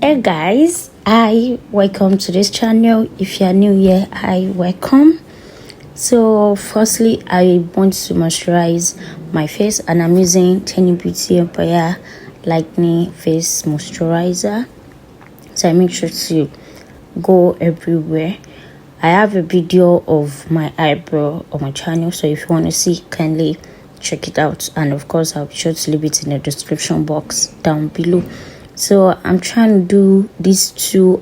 Hey guys, hi, welcome to this channel. If you are new here, hi, welcome. So firstly, I want to moisturize my face and I'm using Tiny Beauty Empire Lightning Face Moisturizer. So I make sure to go everywhere. I have a video of my eyebrow on my channel, so if you want to see, kindly check it out. And of course, I'll be sure to leave it in the description box down below. So I'm trying to do these two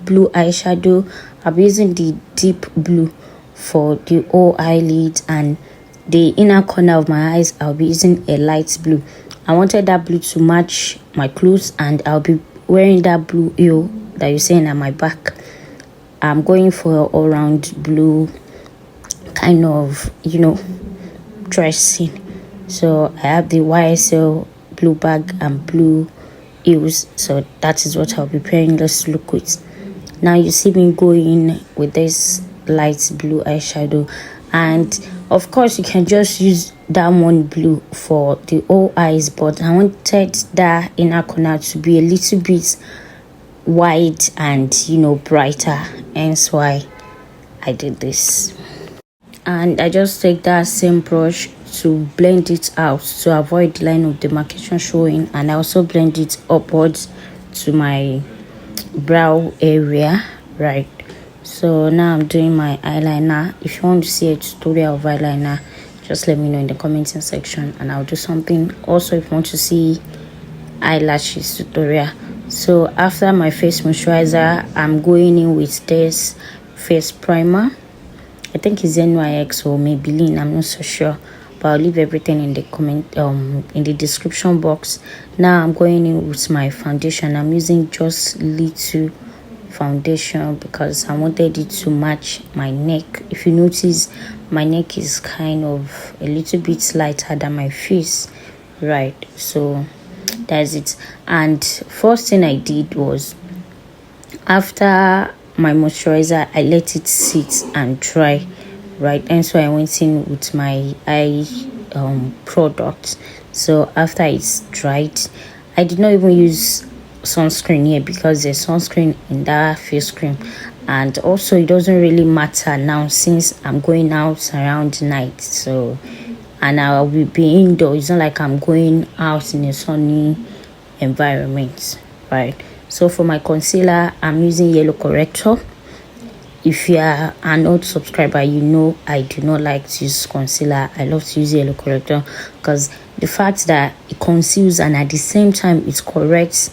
blue eyeshadow. I'm using the deep blue for the whole eyelid, and the inner corner of my eyes I'll be using a light blue. I wanted that blue to match my clothes, and I'll be wearing that blue heel that you're seeing at my back. I'm going for an all-round blue kind of, dressing. So I have the YSL blue bag and blue heels. So that is what I'll be pairing this look with. Now you see me going with this light blue eyeshadow, and of course you can just use that one blue for the whole eyes, but I wanted that inner corner to be a little bit wide and brighter, hence why I did this. And I just take that same brush to blend it out to avoid the line of demarcation showing, and I also blend it upwards to my brow area, right? So now I'm doing my eyeliner. If you want to see a tutorial of eyeliner, just let me know in the commenting section and I'll do something. Also, if you want to see eyelashes tutorial. So after my face moisturizer, I'm going in with this face primer. I think it's NYX or Maybelline, I'm not so sure, but I'll leave everything in the in the description box. Now I'm going in with my foundation. I'm using just little foundation because I wanted it to match my neck. If you notice, my neck is kind of a little bit lighter than my face, right? So that's it. And first thing I did was, after my moisturizer, I let it sit and dry, right? And so I went in with my eye product. So after it's dried, I did not even use sunscreen here because there's sunscreen in that face cream, and also it doesn't really matter now since I'm going out around night. So, and I will be indoors. It's not like I'm going out in a sunny environment, right? So for my concealer, I'm using yellow corrector. If you are an old subscriber, you know I do not like to use concealer. I love to use yellow corrector because the fact that it conceals and at the same time it corrects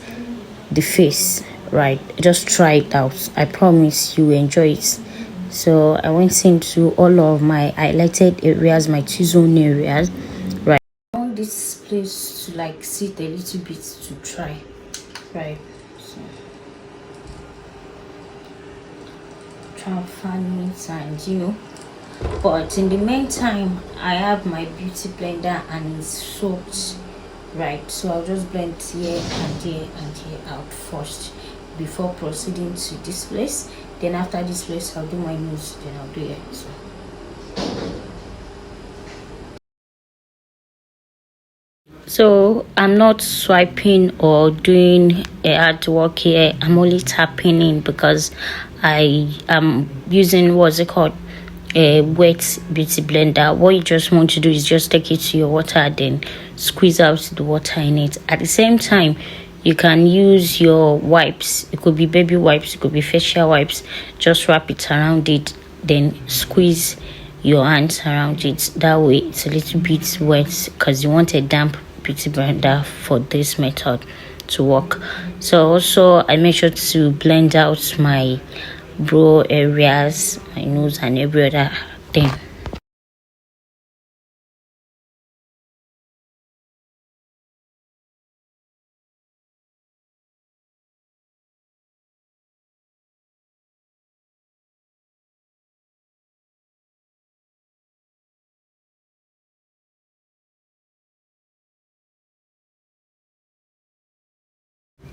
the face, right? Just try it out. I promise you will enjoy it. So I went into all of my highlighted areas, my T-zone areas, right? I want this place to like sit a little bit to try, right? So try to fan it, and but in the meantime I have my beauty blender and it's soaked, right? So I'll just blend here and here and here out first before proceeding to this place. Then after this place I'll do my nose, then I'll do it. So I'm not swiping or doing a hard work here. I'm only tapping in because I am using a wet beauty blender. What you just want to do is just take it to your water, then squeeze out the water in it. At the same time, you can use your wipes. It could be baby wipes, it could be facial wipes. Just wrap it around it, then squeeze your hands around it. That way it's a little bit wet because you want a damp beauty blender for this method to work. So also I make sure to blend out my brow areas, my nose, and every other thing.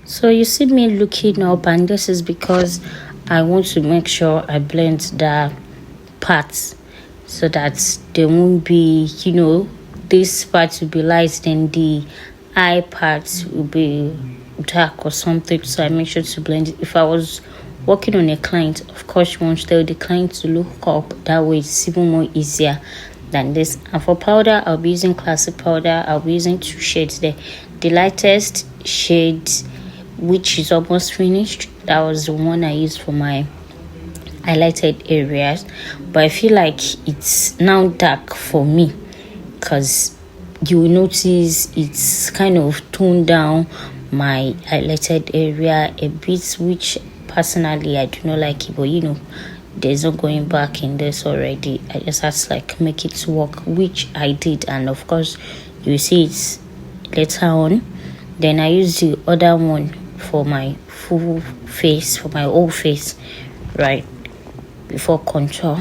So you see me looking up, and this is because I want to make sure I blend the parts so that there won't be, this part will be light, then the eye part will be dark or something, so I make sure to blend it. If I was working on a client, of course you want to tell the client to look up, that way it's even more easier than this. And for powder, I'll be using classic powder. I'll be using 2 shades there. The lightest shade, which is almost finished, that was the one I used for my highlighted areas, but I feel like it's now dark for me because you will notice it's kind of toned down my highlighted area a bit, which personally I do not like it, but there's no going back in this already. I just had to like make it work, which I did, and of course you see it later on. Then I used the other one for my full face, for my whole face, right, before contour.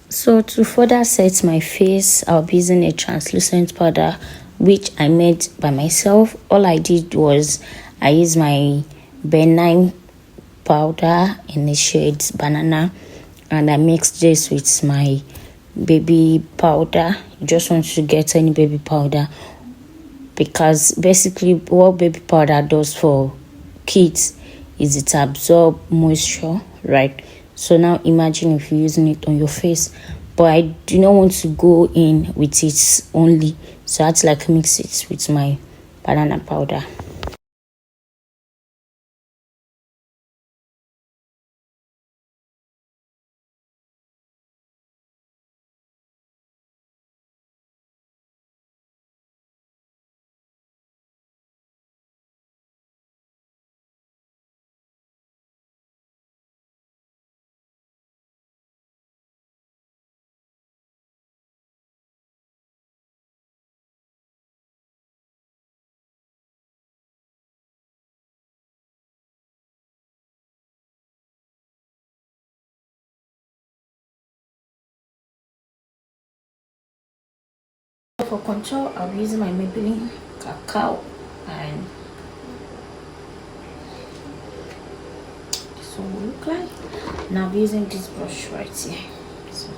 So to further set my face, I'll be using a translucent powder which I made by myself. All I did was I used my benign powder in the shade banana, and I mixed this with my baby powder. You just want to get any baby powder, because basically what baby powder does for kids is it absorb moisture, right? So now imagine if you're using it on your face, but I do not want to go in with it only, so I had to like mix it with my banana powder. For contour, I'll be using my Maybelline Cacao, and this one will look like. Now I'll be using this brush right here. So.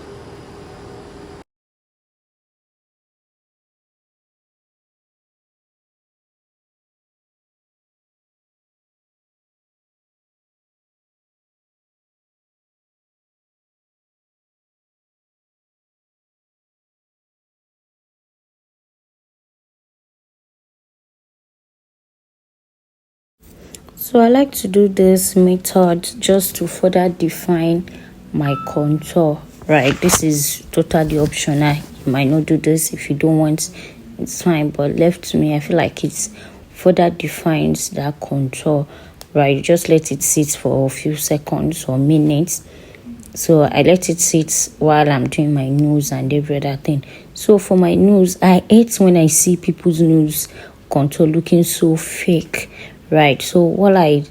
So I like to do this method just to further define my contour, right? This is totally optional. You might not do this if you don't want, it's fine, but left to me, I feel like it's further defines that contour, right? You just let it sit for a few seconds or minutes. So I let it sit while I'm doing my nose and every other thing. So for my nose, I hate when I see people's nose contour looking so fake, right? So what I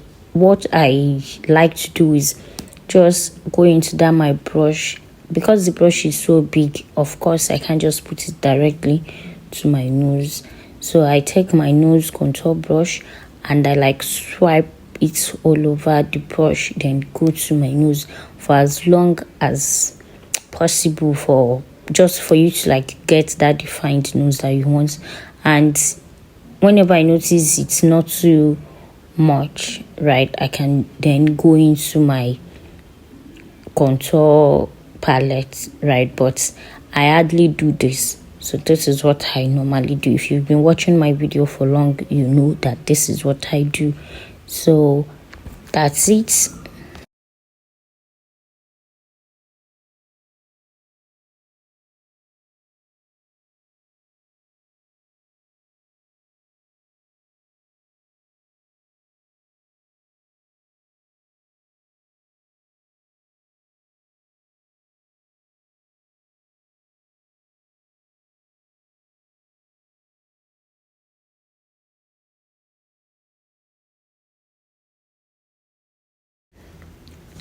like to do is just go into that my brush. Because the brush is so big, of course I can't just put it directly to my nose. So I take my nose contour brush and I like swipe it all over the brush, then go to my nose for as long as possible, for just for you to like get that defined nose that you want. And whenever I notice it's not too much, right, I can then go into my contour palette, right? But I hardly do this, so this is what I normally do. If you've been watching my video for long, you know that this is what I do. So that's it.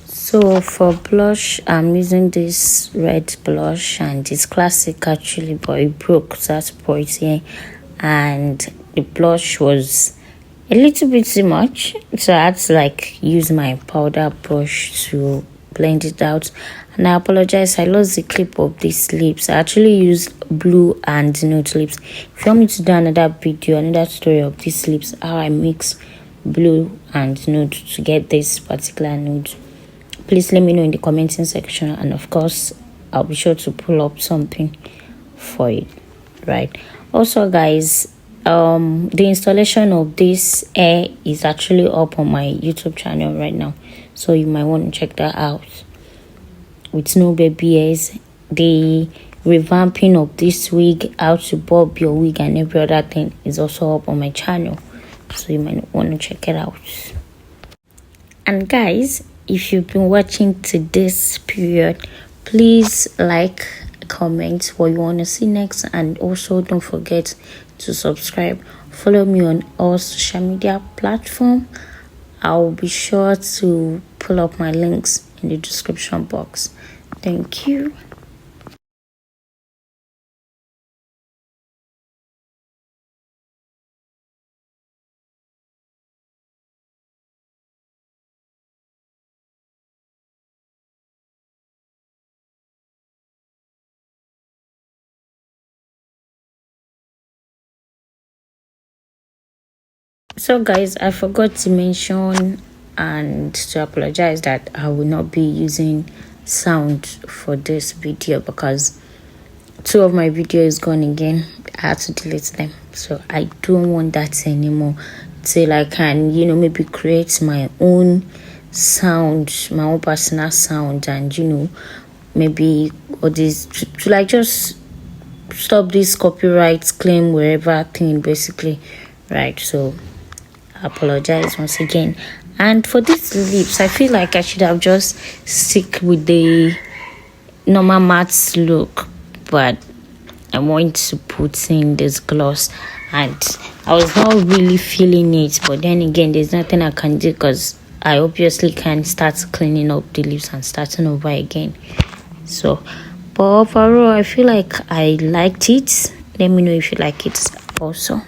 So for blush, I'm using this red blush, and it's classic actually, but it broke, so that's point here. And the blush was a little bit too much, so I had to like use my powder brush to blend it out. And I apologize, I lost the clip of these lips. I actually used blue and nude lips. If you want me to do another video, another story of these lips, how I mix blue and nude to get this particular nude, please let me know in the commenting section, and of course I'll be sure to pull up something for it, right? Also guys, the installation of this hair is actually up on my YouTube channel right now, so you might want to check that out. With no baby hairs, the revamping of this wig, how to bob your wig and every other thing is also up on my channel, so you might want to check it out. And guys, if you've been watching to this period, please like, comment what you want to see next, and also don't forget to subscribe. Follow me on all social media platforms. I'll be sure to pull up my links in the description box. Thank you. So guys, I forgot to mention and to apologize that I will not be using sound for this video because 2 of my videos gone again. I had to delete them, so I don't want that anymore, till I can, you know, maybe create my own sound, my own personal sound, and you know, maybe all this to like just stop this copyright claim wherever thing, basically, right? So I apologize once again. And for these lips, I feel like I should have just stick with the normal matte look, but I want to put in this gloss, and I was not really feeling it, but then again, there's nothing I can do because I obviously can't start cleaning up the lips and starting over again. So, but overall, I feel like I liked it. Let me know if you like it also.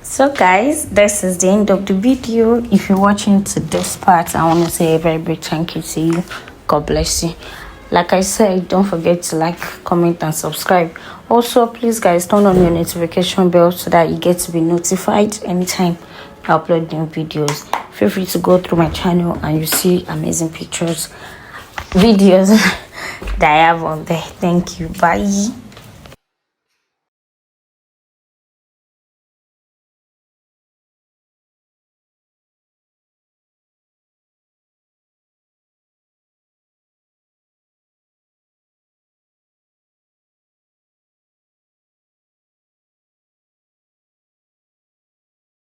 So guys, this is the end of the video. If you're watching to this part, I want to say a very big thank you to you. God bless you. Like I said, don't forget to like, comment and subscribe. Also, please guys, turn on your notification bell so that you get to be notified anytime I upload new videos. Feel free to go through my channel and you see amazing pictures, videos that I have on there. Thank you. Bye.